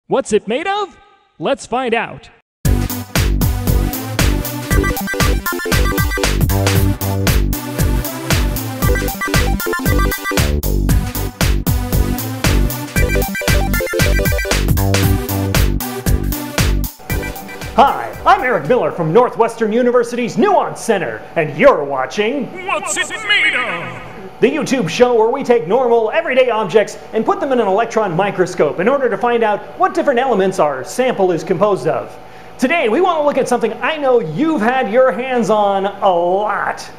What's it made of? Let's find out. Hi, I'm Eric Miller from Northwestern University's NUANCE Center, and you're watching What's it made of? the YouTube show where we take normal, everyday objects and put them in an electron microscope in order to find out what different elements our sample is composed of. Today, we want to look at something I know you've had your hands on a lot.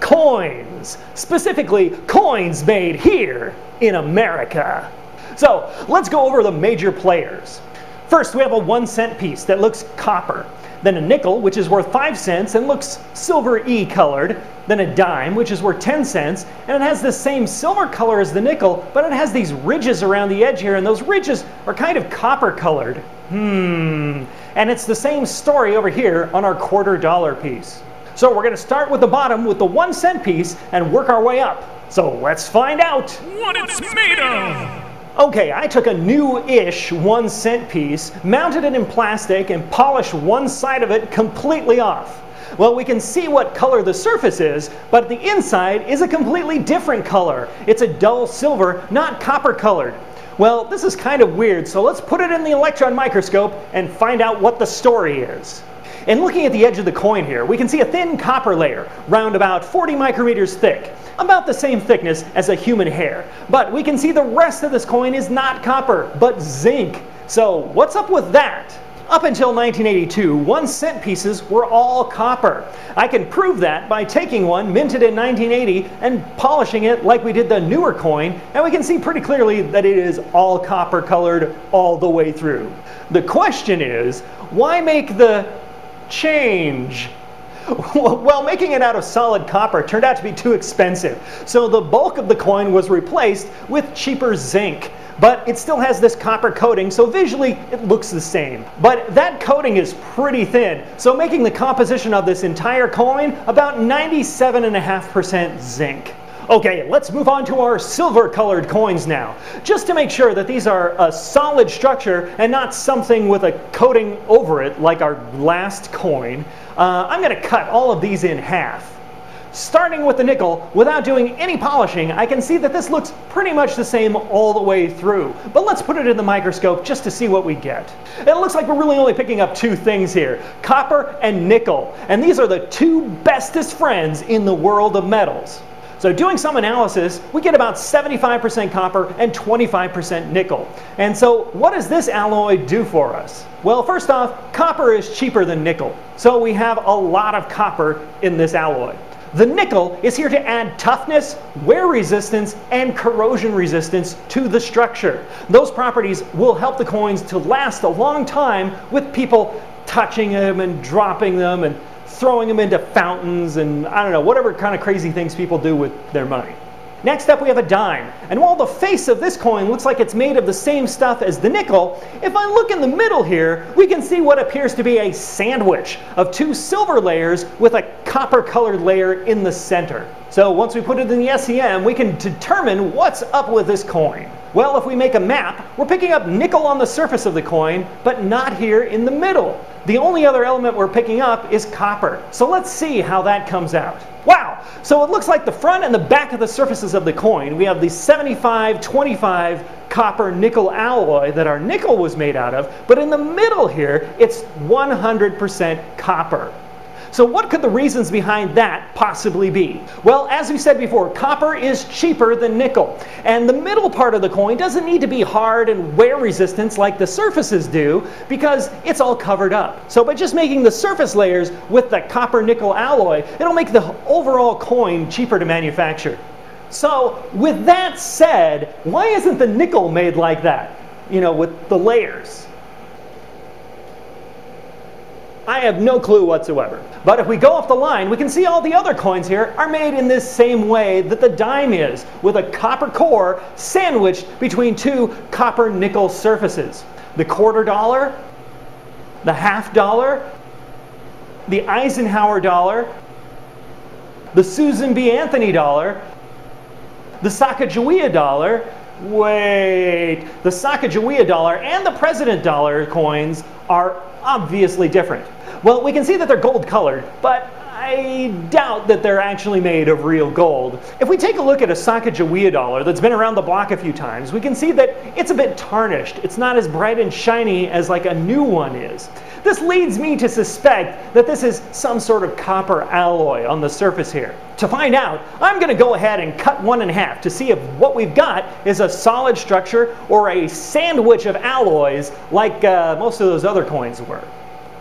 Coins. Specifically, coins made here in America. So, let's go over the major players. First, we have a 1-cent piece that looks copper. Then a nickel, which is worth 5 cents and looks silver-y colored. Then a dime, which is worth 10 cents, and it has the same silver color as the nickel, but it has these ridges around the edge here, and those ridges are kind of copper colored. And it's the same story over here on our $quarter piece. So we're going to start with the bottom with the 1-cent piece and work our way up. So let's find out What it's made of! Okay, I took a new-ish 1-cent piece, mounted it in plastic, and polished one side of it completely off. Well, we can see what color the surface is, but the inside is a completely different color. It's a dull silver, not copper colored. Well, this is kind of weird, so let's put it in the electron microscope and find out what the story is. And looking at the edge of the coin here, we can see a thin copper layer, round about 40 micrometers thick, about the same thickness as a human hair. But we can see the rest of this coin is not copper, but zinc. So what's up with that? Up until 1982, 1-cent pieces were all copper. I can prove that by taking one minted in 1980 and polishing it like we did the newer coin, and we can see pretty clearly that it is all copper colored all the way through. The question is, why make the change? Well, making it out of solid copper turned out to be too expensive, so the bulk of the coin was replaced with cheaper zinc. But it still has this copper coating, so visually it looks the same. But that coating is pretty thin, so making the composition of this entire coin about 97.5% zinc. Okay, let's move on to our silver-colored coins now. Just to make sure that these are a solid structure and not something with a coating over it like our last coin, I'm going to cut all of these in half. Starting with the nickel, without doing any polishing, I can see that this looks pretty much the same all the way through. But let's put it in the microscope just to see what we get. It looks like we're really only picking up two things here, copper and nickel. And these are the two bestest friends in the world of metals. So doing some analysis, we get about 75% copper and 25% nickel. And so what does this alloy do for us? Well, first off, copper is cheaper than nickel. So we have a lot of copper in this alloy. The nickel is here to add toughness, wear resistance, and corrosion resistance to the structure. Those properties will help the coins to last a long time with people touching them and dropping them and throwing them into fountains and, I don't know, whatever kind of crazy things people do with their money. Next up we have a dime, and while the face of this coin looks like it's made of the same stuff as the nickel, if I look in the middle here, we can see what appears to be a sandwich of two silver layers with a copper colored layer in the center. So once we put it in the SEM, we can determine what's up with this coin. Well, if we make a map, we're picking up nickel on the surface of the coin, but not here in the middle. The only other element we're picking up is copper. So let's see how that comes out. Wow! So it looks like the front and the back of the surfaces of the coin, we have the 75-25 copper nickel alloy that our nickel was made out of, but in the middle here, it's 100% copper. So what could the reasons behind that possibly be? Well, as we said before, copper is cheaper than nickel. And the middle part of the coin doesn't need to be hard and wear resistant like the surfaces do because it's all covered up. So by just making the surface layers with the copper nickel alloy, it'll make the overall coin cheaper to manufacture. So with that said, why isn't the nickel made like that? You know, with the layers? I have no clue whatsoever. But if we go off the line, we can see all the other coins here are made in this same way that the dime is, with a copper core sandwiched between two copper nickel surfaces. The $quarter, the $half, the Eisenhower dollar, the Susan B. Anthony dollar, the Sacagawea dollar, wait, the Sacagawea Dollar and the President Dollar coins are obviously different. Well, we can see that they're gold colored, but I doubt that they're actually made of real gold. If we take a look at a Sacagawea Dollar that's been around the block a few times, we can see that it's a bit tarnished. It's not as bright and shiny as like a new one is. This leads me to suspect that this is some sort of copper alloy on the surface here. To find out, I'm going to go ahead and cut one in half to see if what we've got is a solid structure or a sandwich of alloys like most of those other coins were.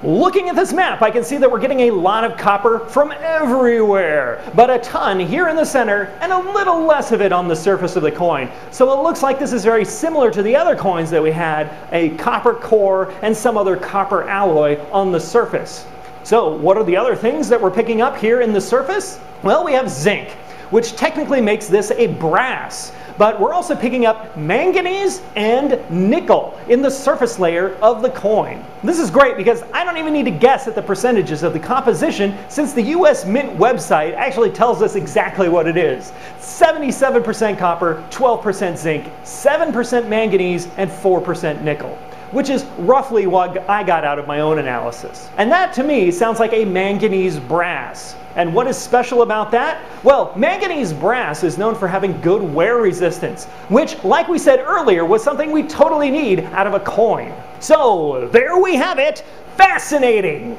Looking at this map, I can see that we're getting a lot of copper from everywhere, but a ton here in the center and a little less of it on the surface of the coin. So it looks like this is very similar to the other coins that we had, a copper core and some other copper alloy on the surface. So what are the other things that we're picking up here in the surface? Well, we have zinc, which technically makes this a brass. But we're also picking up manganese and nickel in the surface layer of the coin. This is great because I don't even need to guess at the percentages of the composition, since the US Mint website actually tells us exactly what it is. 77% copper, 12% zinc, 7% manganese, and 4% nickel, which is roughly what I got out of my own analysis. And that to me sounds like a manganese brass. And what is special about that? Well, manganese brass is known for having good wear resistance, which, like we said earlier, was something we totally need out of a coin. So there we have it. Fascinating!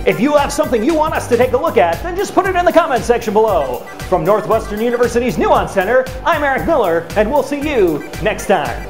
If you have something you want us to take a look at, then just put it in the comments section below. From Northwestern University's Nuance Center, I'm Eric Miller, and we'll see you next time.